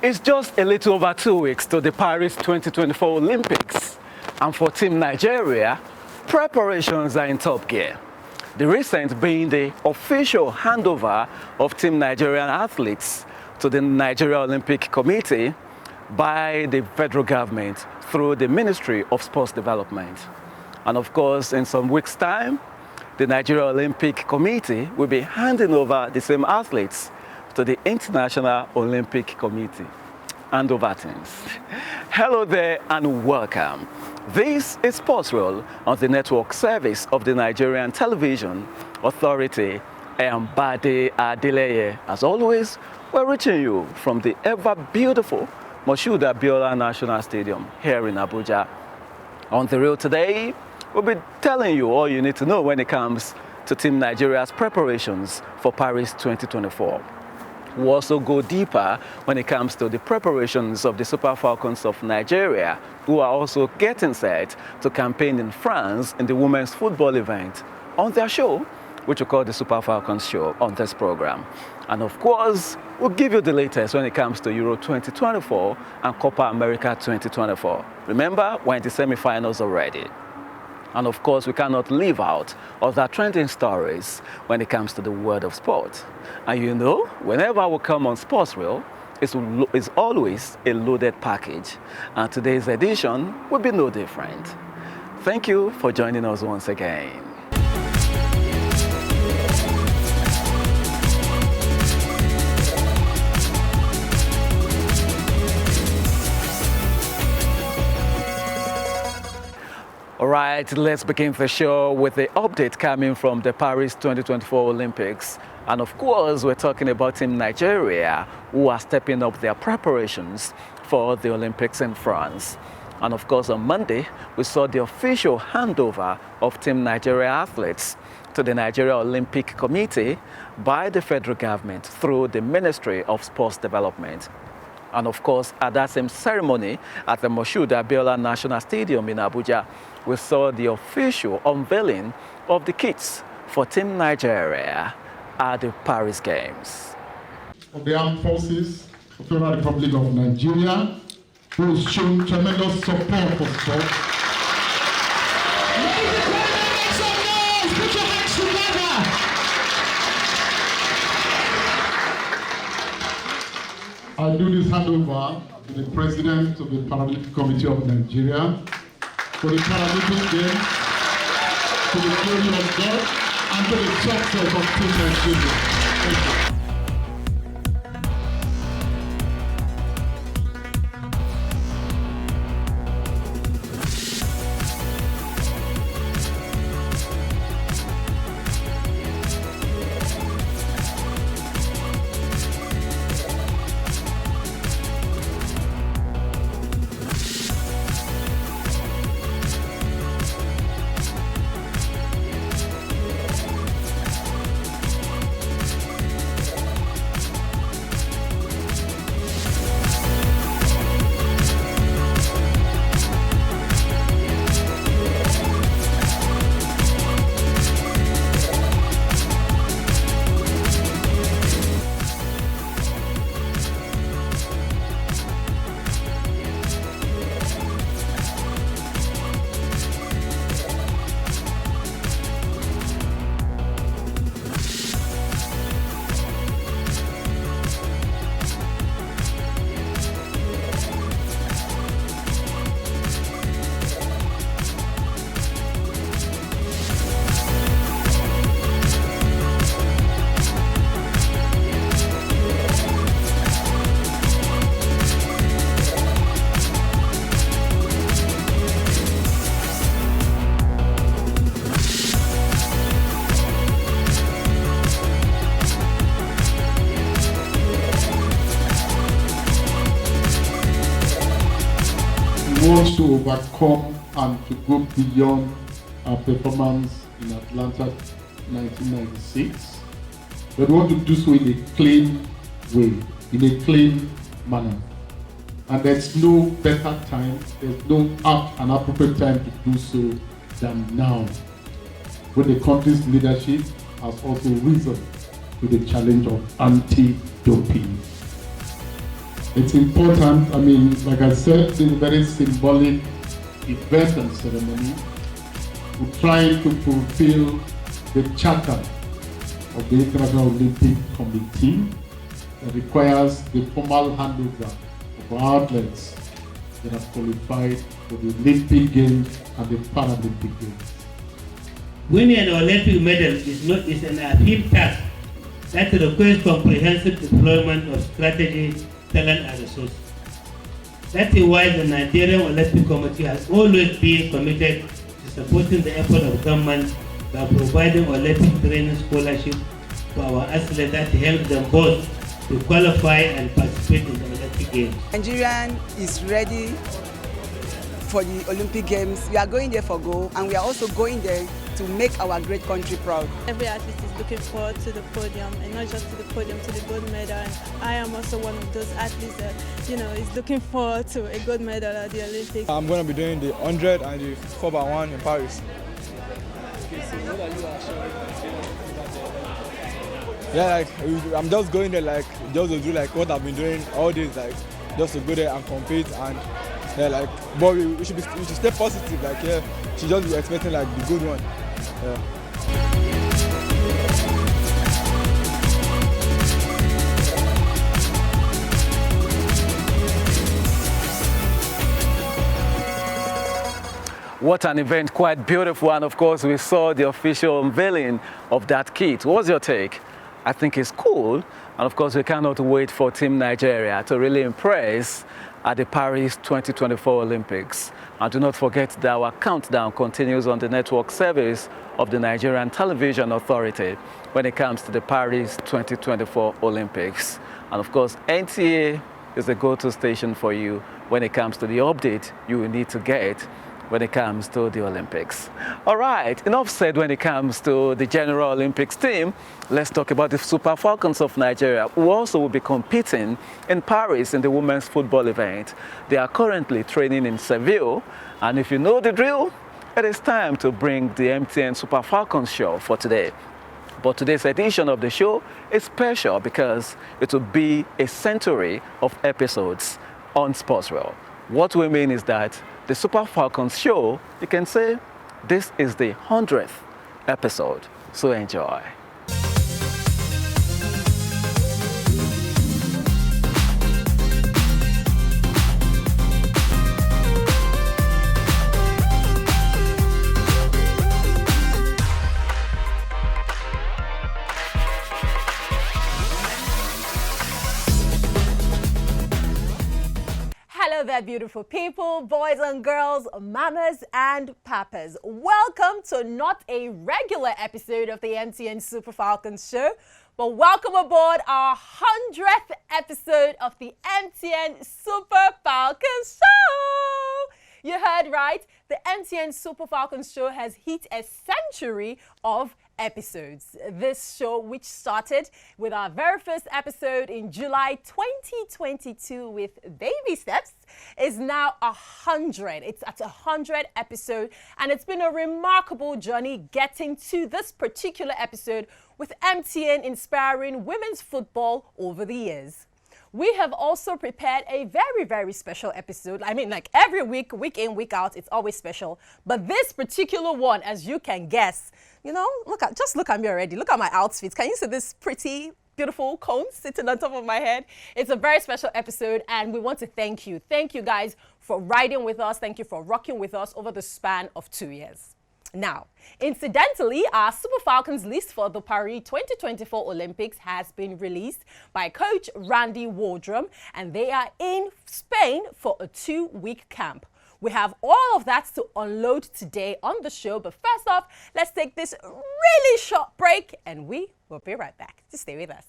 It's just a little over 2 weeks to the Paris 2024 Olympics, and for Team Nigeria, preparations are in top gear. The recent being the official handover of Team Nigerian athletes to the Nigeria Olympic Committee by the federal government through the Ministry of Sports Development. And of course, in some weeks' time, the Nigeria Olympic Committee will be handing over the same athletes to the International Olympic Committee. And over things. Hello there and welcome. This is Sports Roll on the network service of the Nigerian Television Authority. I am Bade Adeleye. As always, we're reaching you from the ever beautiful Moshood Abiola National Stadium here in Abuja. On the Roll today, we'll be telling you all you need to know when it comes to Team Nigeria's preparations for Paris 2024. We'll also go deeper when it comes to the preparations of the Super Falcons of Nigeria, who are also getting set to campaign in France in the women's football event on their show, which we call the Super Falcons Show on this program. And of course, we'll give you the latest when it comes to Euro 2024 and Copa America 2024. Remember, we're in the semi-finals already. And of course, we cannot leave out other trending stories when it comes to the world of sport. And you know, whenever we come on Sports Reel, it's always a loaded package. And today's edition will be no different. Thank you for joining us once again. All right, let's begin the show with the update coming from the Paris 2024 Olympics. And of course, we're talking about Team Nigeria, who are stepping up their preparations for the Olympics in France. And of course, on Monday, we saw the official handover of Team Nigeria athletes to the Nigeria Olympic Committee by the federal government through the Ministry of Sports Development. And of course, at that same ceremony at the Moshood Abiola National Stadium in Abuja, we saw the official unveiling of the kits for Team Nigeria at the Paris Games. Of the Armed Forces of the Federal Republic of Nigeria, who has shown tremendous support for sport. Put your hands together. I do this handover to the President of the Paralympic Committee of Nigeria for the Paralympic Games, to the glory of God, and to the success of Team Nigeria. Thank you. Want to overcome and to go beyond our performance in Atlanta 1996, but we want to do so in a clean way, in a clean manner. And there's no better time, there's no apt and appropriate time to do so than now, when the country's leadership has also risen to the challenge of anti-doping. It's important. I mean, like I said, it's a very symbolic event and ceremony. We're trying to fulfill the charter of the International Olympic Committee that requires the formal handover of our athletes that have qualified for the Olympic Games and the Paralympic Games. Winning an Olympic medal is an uphill task that requires comprehensive deployment of strategy, talent, and resources. That is why the Nigerian Olympic Committee has always been committed to supporting the effort of government by providing Olympic training scholarships for our athletes that help them both to qualify and participate in the Olympic Games. Nigeria is ready for the Olympic Games. We are going there for gold, and we are also going there to make our great country proud. Every athlete is looking forward to the podium, and not just to the podium, to the gold medal. And I am also one of those athletes that, is looking forward to a gold medal at the Olympics. I'm going to be doing the 100 and the 4x1 in Paris. Yeah, I'm just going there just to do what I've been doing all days, just to go there and compete, and but we should stay positive, we should just be expecting the good one. Yeah. What an event, quite beautiful, and of course we saw the official unveiling of that kit. What's your take? I think it's cool, and of course we cannot wait for Team Nigeria to really impress at the Paris 2024 Olympics. And do not forget that our countdown continues on the network service of the Nigerian Television Authority when it comes to the Paris 2024 Olympics. And of course, NTA is the go-to station for you when it comes to the update you will need to get when it comes to the Olympics. All right, enough said when it comes to the General Olympics team. Let's talk about the Super Falcons of Nigeria, who also will be competing in Paris in the women's football event. They are currently training in Seville, and if you know the drill, it is time to bring the MTN Super Falcons show for today. But today's edition of the show is special because it will be a century of episodes on Sports World. What we mean is that the Super Falcons show, you can say this is the 100th episode. So enjoy. Hello there, beautiful people, boys and girls, mamas and papas. Welcome to not a regular episode of the MTN Super Falcons show, but welcome aboard our 100th episode of the MTN Super Falcons show. You heard right. The MTN Super Falcons show has hit a century of episodes. This show, which started with our very first episode in July 2022 with baby steps, is now 100. It's at 100 episode, and it's been a remarkable journey getting to this particular episode with MTN inspiring women's football over the years. We have also prepared a very, very special episode. I mean, like every week, week in, week out, it's always special. But this particular one, as you can guess, just look at me already. Look at my outfit. Can you see this pretty, beautiful cone sitting on top of my head? It's a very special episode, and we want to thank you. Thank you guys for riding with us. Thank you for rocking with us over the span of 2 years. Now, incidentally, our Super Falcons list for the Paris 2024 Olympics has been released by Coach Randy Wardrum, and they are in Spain for a 2-week camp. We have all of that to unload today on the show, but first off, let's take this really short break, and we will be right back. Just stay with us.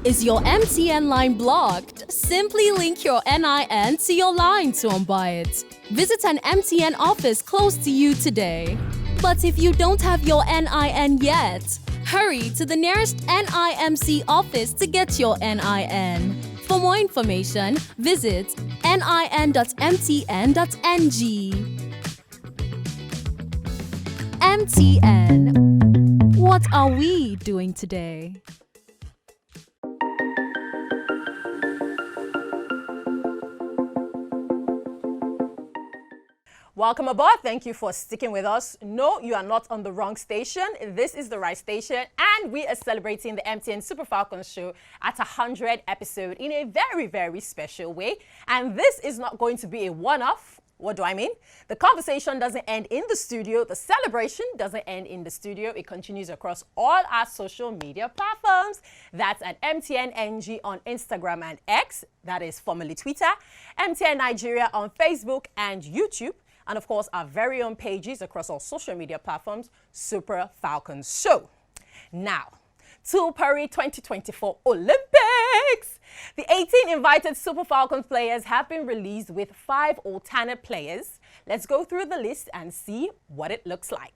Is your MTN line blocked? Simply link your NIN to your line to unbuy it. Visit an MTN office close to you today. But if you don't have your NIN yet, hurry to the nearest NIMC office to get your NIN. For more information, visit nin.mtn.ng. MTN. what are we doing today? Welcome aboard. Thank you for sticking with us. No, you are not on the wrong station. This is the right station, and we are celebrating the MTN Super Falcons show at 100 episode in a very, very special way. And this is not going to be a one-off. What do I mean? The conversation doesn't end in the studio. The celebration doesn't end in the studio. It continues across all our social media platforms. That's at MTN NG on Instagram and X. That is formerly Twitter. MTN Nigeria on Facebook and YouTube. And of course, our very own pages across all social media platforms, Super Falcons Show. Now, to Paris 2024 Olympics. The 18 invited Super Falcons players have been released with 5 alternate players. Let's go through the list and see what it looks like.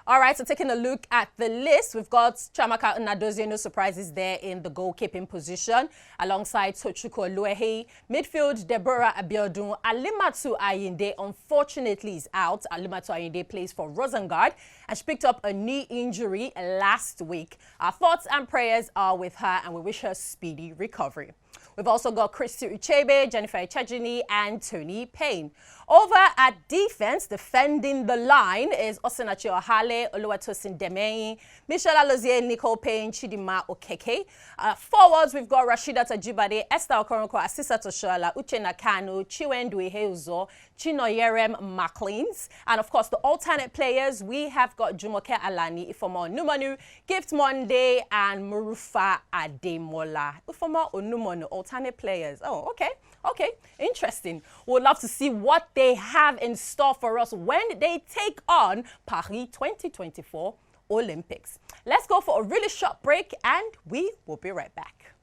All right, so taking a look at the list, we've got Chamaka Nnadozie, no surprises there in the goalkeeping position, alongside Tochukwu Oluwaseyi. Midfield, Deborah Abiodun. Alimatu Ayinde, unfortunately, is out. Alimatu Ayinde plays for Rosengard, and she picked up a knee injury last week. Our thoughts and prayers are with her, and we wish her speedy recovery. We've also got Christy Uchebe, Jennifer Echejini, and Tony Payne. Over at defense, defending the line is Osinachi Ohale, Oluwatosin Demeyin, Michelle Alozie, Nicole Payne, Chidima Okeke. Forwards, we've got Rashida Tajibade, Esther Okoronko, Asisa Toshola, Uche Nakano, Chiwendu Iheuzo, Chinoyerem McLeans. And of course, the alternate players, we have got Jumoke Alani, Ifoma Onumonu, Gift Monday, and Murufa Ademola. Ifoma Onumonu, alternate players. Oh, okay. Okay, interesting. We'd love to see what they have in store for us when they take on Paris 2024 Olympics. Let's go for a really short break and we will be right back.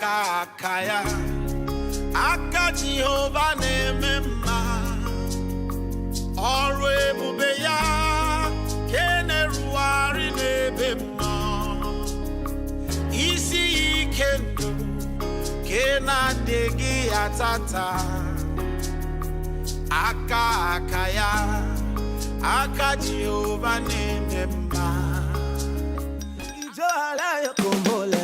Akaya aka Jehovah nemema ọrụ ebube ya keneruari nebema isi ike ndụ kenadegi atata akaya aka Jehovah nemema Ijoala yokombole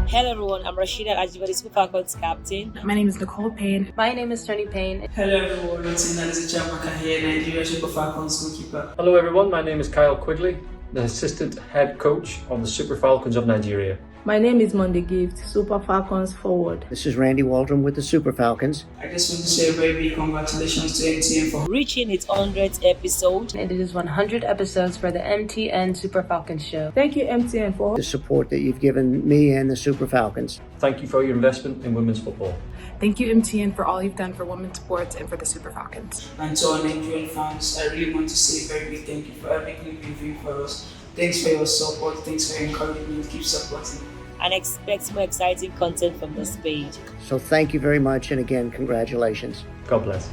Hello everyone, I'm Rashida Ajibade, Super Falcons captain. My name is Nicole Payne. My name is Tony Payne. Hello everyone, it's Nnadozie Chamaka here, Nigeria Super Falcons goalkeeper. Hello everyone, my name is Kyle Quigley, the assistant head coach of the Super Falcons of Nigeria. My name is Monday Gift, Super Falcons forward. This is Randy Waldron with the Super Falcons. I just want to say a very big congratulations to MTN for reaching its 100th episode. It is 100 episodes for the MTN Super Falcons show. Thank you MTN for the support that you've given me and the Super Falcons. Thank you for your investment in women's football. Thank you MTN for all you've done for women's sports and for the Super Falcons. And to our Nigerian fans, I really want to say a very big thank you for everything you've been doing for us. Thanks for your support, thanks for your encouragement, keep supporting. And expect more exciting content from this page. So thank you very much, and again, congratulations. God bless.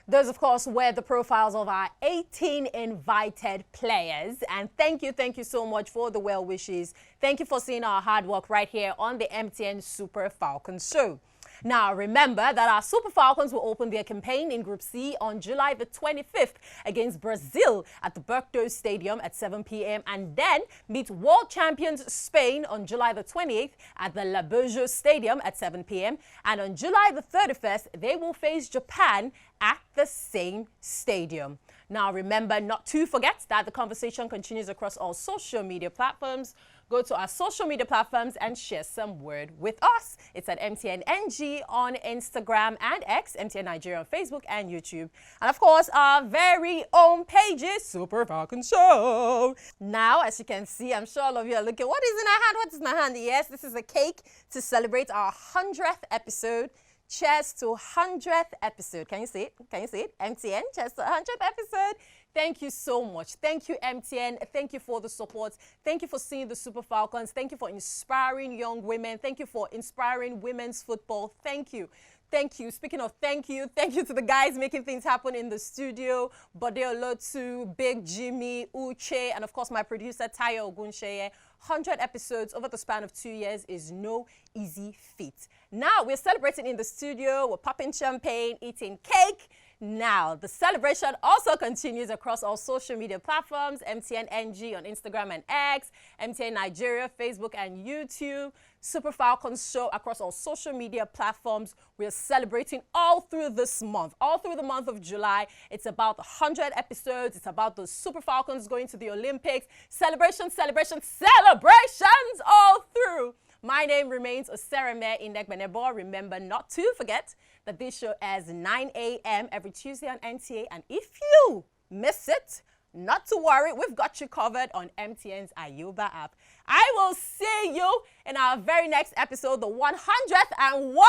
Those, of course, were the profiles of our 18 invited players. And thank you so much for the well wishes. Thank you for seeing our hard work right here on the MTN Super Falcons show. Now, remember that our Super Falcons will open their campaign in Group C on July the 25th against Brazil at the Bergdorf Stadium at 7 p.m. and then meet world champions Spain on July the 28th at the La Beaujour Stadium at 7 p.m. And on July the 31st, they will face Japan at the same stadium. Now, remember not to forget that the conversation continues across all social media platforms. Go to our social media platforms and share some word with us. It's at MTNNG on Instagram and X, MTN Nigeria on Facebook and YouTube. And of course, our very own pages, Super Falcons Show. Now, as you can see, I'm sure all of you are looking, what is in our hand? What is in our hand? Yes, this is a cake to celebrate our 100th episode. Cheers to 100th episode. Can you see it? Can you see it? MTN, cheers to 100th episode. Thank you so much. Thank you, MTN. Thank you for the support. Thank you for seeing the Super Falcons. Thank you for inspiring young women. Thank you for inspiring women's football. Thank you. Thank you. Speaking of thank you to the guys making things happen in the studio. Bode Olotu, Big Jimmy, Uche, and of course my producer, Tayo Ogunsheye. 100 episodes over the span of 2 years is no easy feat. Now we're celebrating in the studio. We're popping champagne, eating cake. Now, the celebration also continues across all social media platforms, MTNNG on Instagram and X, MTN Nigeria, Facebook and YouTube, Super Falcons Show across all social media platforms. We're celebrating all through this month, all through the month of July. It's about 100 episodes. It's about the Super Falcons going to the Olympics. Celebrations, celebrations, celebrations all through. My name remains Osereme Indegbenebo. Remember not to forget that this show airs 9 a.m. every Tuesday on NTA. And if you miss it, not to worry, we've got you covered on MTN's Ayuba app. I will see you in our very next episode, the 101st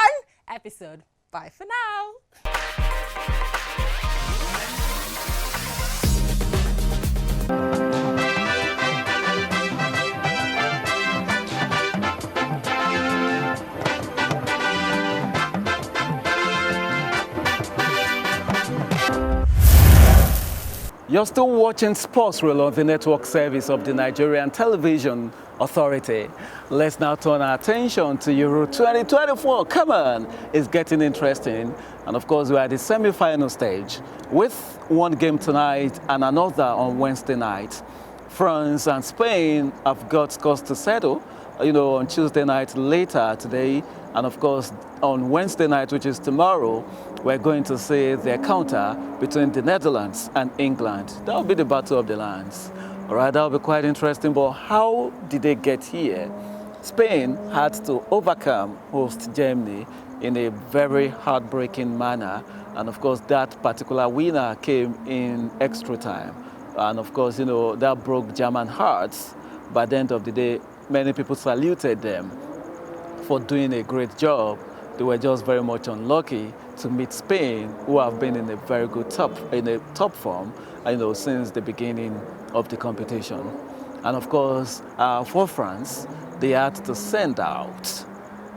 episode. Bye for now. You're still watching Sports Reel on the network service of the Nigerian Television Authority. Let's now turn our attention to Euro 2024. Come on, it's getting interesting. And of course, we're at the semi-final stage with one game tonight and another on Wednesday night. France and Spain have got scores to settle, on Tuesday night later today. And of course, on Wednesday night, which is tomorrow, we're going to see the encounter between the Netherlands and England. That will be the battle of the lands. All right, that will be quite interesting. But how did they get here? Spain had to overcome host Germany in a very heartbreaking manner. And of course, that particular winner came in extra time. And of course, that broke German hearts. By the end of the day, many people saluted them for doing a great job. They were just very much unlucky to meet Spain, who have been in a very good top form, since the beginning of the competition. And of course, for France, they had to send out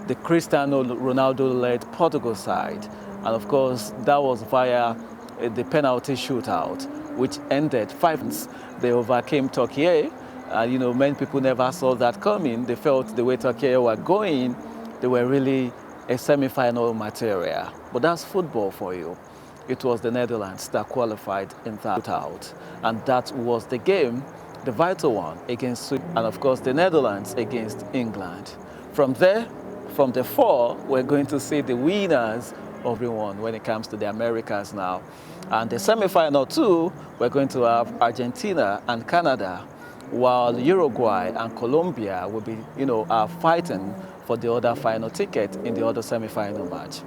the Cristiano Ronaldo-led Portugal side. And of course, that was via the penalty shootout, which ended 5-0. They overcame Turkey. Many people never saw that coming. They felt the way Turkey were going, they were really a semi-final material. But that's football for you. It was the Netherlands that qualified in that shootout. And that was the game, the vital one, against Sweden. And of course, the Netherlands against England. From there, from the four, we're going to see the winners of everyone when it comes to the Americas now. And the semi-final too, we're going to have Argentina and Canada, while Uruguay and Colombia will be, are fighting for the other final ticket in the other semi-final match.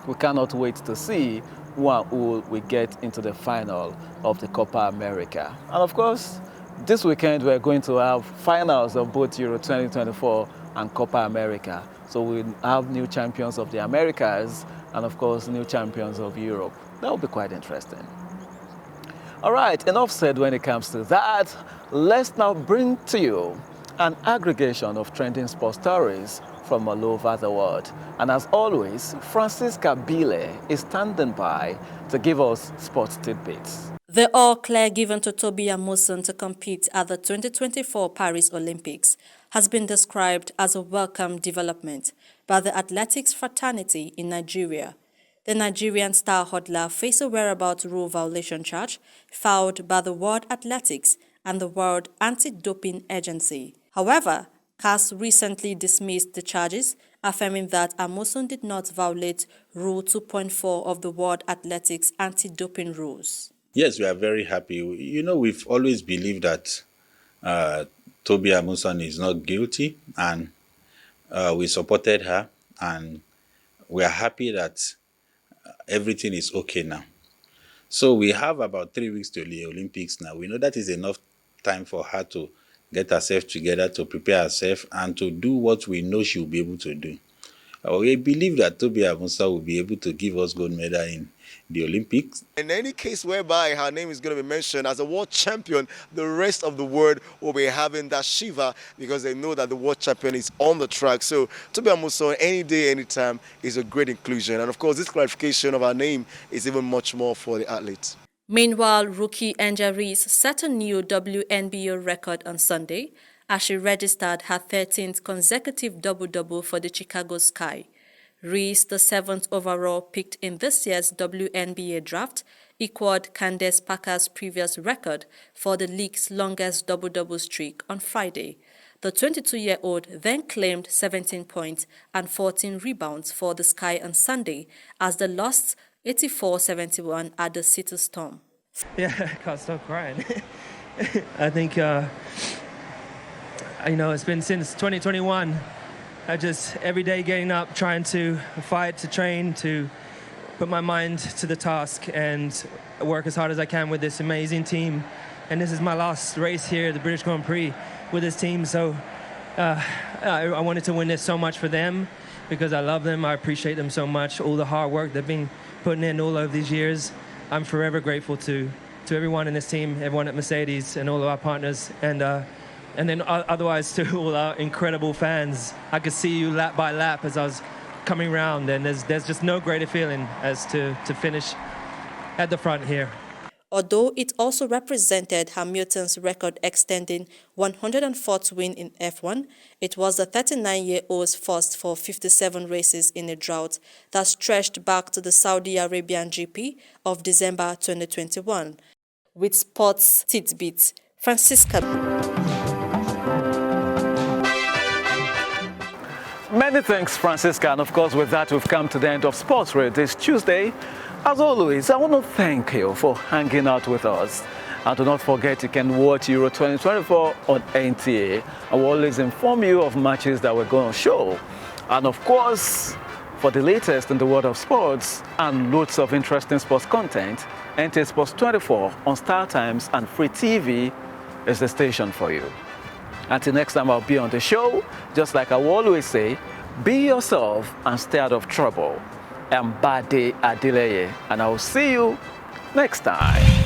We cannot wait to see who will get into the final of the Copa America. And of course, this weekend we're going to have finals of both Euro 2024 and Copa America. So we'll have new champions of the Americas and of course new champions of Europe. That will be quite interesting. All right, enough said when it comes to that. Let's now bring to you an aggregation of trending sports stories from all over the world. And as always, Francisca Bile is standing by to give us sports tidbits. The all clear given to Toby Amuson to compete at the 2024 Paris Olympics. has been described as a welcome development by the athletics fraternity in Nigeria. The Nigerian star hurdler faced a whereabouts rule violation charge filed by the World Athletics and the World Anti-Doping Agency. However, CAS recently dismissed the charges, affirming that Amosun did not violate Rule 2.4 of the World Athletics anti-doping rules. Yes, we are very happy. You know, we've always believed that Toby Amusan is not guilty, and we supported her, and we are happy that everything is okay now. So we have about 3 weeks to the Olympics now. We know that is enough time for her to get herself together, to prepare herself, and to do what we know she will be able to do. We believe that Toby Amusa will be able to give us gold medal in the Olympics. In any case whereby her name is going to be mentioned as a world champion, the rest of the world will be having that shiver because they know that the world champion is on the track. So Toby Amusa, any day, anytime, is a great inclusion. And of course, this clarification of her name is even much more for the athletes. Meanwhile, rookie Angel Reese set a new WNBA record on Sunday as she registered her 13th consecutive double-double for the Chicago Sky. Reese, the 7th overall picked in this year's WNBA draft, equaled Candace Parker's previous record for the league's longest double-double streak on Friday. The 22-year-old then claimed 17 points and 14 rebounds for the Sky on Sunday as they lost 84-71 at the City Storm. Yeah, I can't stop crying. I think, you know, it's been since 2021. I just, every day getting up, trying to fight, to train, to put my mind to the task and work as hard as I can with this amazing team. And this is my last race here at the British Grand Prix with this team. So I wanted to win this so much for them because I love them. I appreciate them so much, all the hard work they've been putting in all over these years. I'm forever grateful to everyone in this team, everyone at Mercedes and all of our partners, and then otherwise to all our incredible fans. I could see you lap by lap as I was coming around, and there's just no greater feeling as to finish at the front here. Although it also represented Hamilton's record-extending 104th win in F1, it was the 39-year-old's first for 57 races in a drought that stretched back to the Saudi Arabian GP of December 2021. With sports tidbits, Francisca. Many thanks, Francisca, and of course with that we've come to the end of Sports Radio this Tuesday. As always, I want to thank you for hanging out with us. And do not forget you can watch Euro 2024 on NTA. I will always inform you of matches that we're going to show. And of course, for the latest in the world of sports and loads of interesting sports content, NTA Sports 24 on Star Times and Free TV is the station for you. Until next time I'll be on the show, just like I will always say, be yourself and stay out of trouble. I'm Bade Adeleye, and I will see you next time.